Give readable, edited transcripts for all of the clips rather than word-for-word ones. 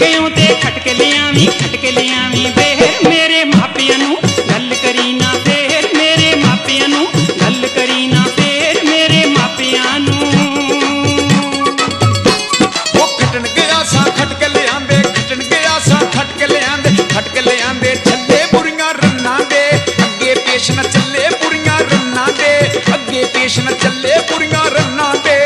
गयों ते खटके ले आवी बेहर मेरे मापियां नू गल करी ना फेर मेरे मापियां नू गल करी ना फेर मेरे मापियां नू वो खटन गया सा खटके ले आंदे खटन गया सा खटके ले आंदे छल्ले बुरियां रन्ना दे अगे पेश न चले बुरियां रन्ना दे अगे पेश न चले बुरियां रन्ना दे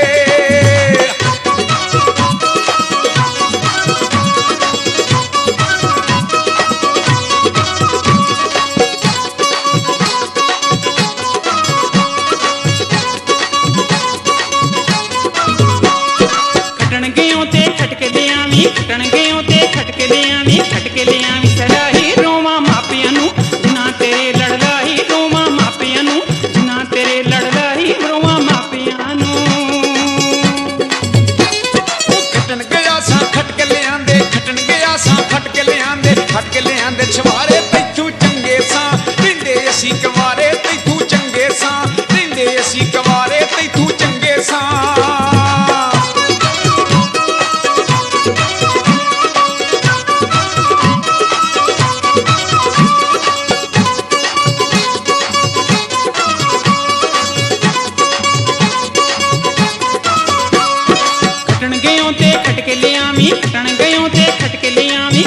खटन गयों ते खटके ले आवी सलाही रोवा मापियां नू जिन्ना तेरे लड़लाही रोवा मापियां नू जिन्ना तेरे लड़लाही रोवा मापियां नू खटन गया सा खटके ले आंदे खटन गया सा खटके ले आंदे छवारे तैथू चंगे सा रिंदे असी कवारे तैथू चंगे सा रिंदे असी कवारे तैथू चंगे सा खटके ले आवी खटन गयों ते खटके ले आवी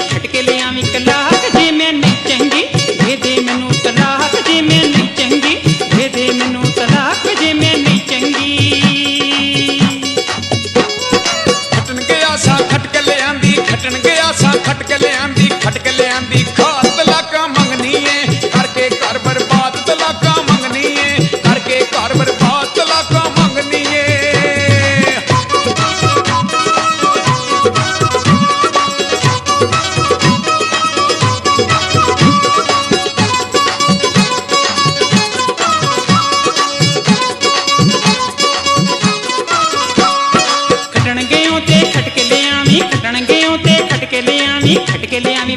कलाक जे मैं नहीं चंगी दे दे मैनू तलाक जे मैं नहीं चंगी दे दे मैनू तलाक जे मैं नहीं चंगी खटन गया सा खटके ले आंदी खटन गया सा खटके ले आंदी खास तलाका मंगनी है करके घर बर्बाद तलाका मंगनी है करके घर बर्बाद तलाका मंगनी है खटके ले आवी खटके ले आवी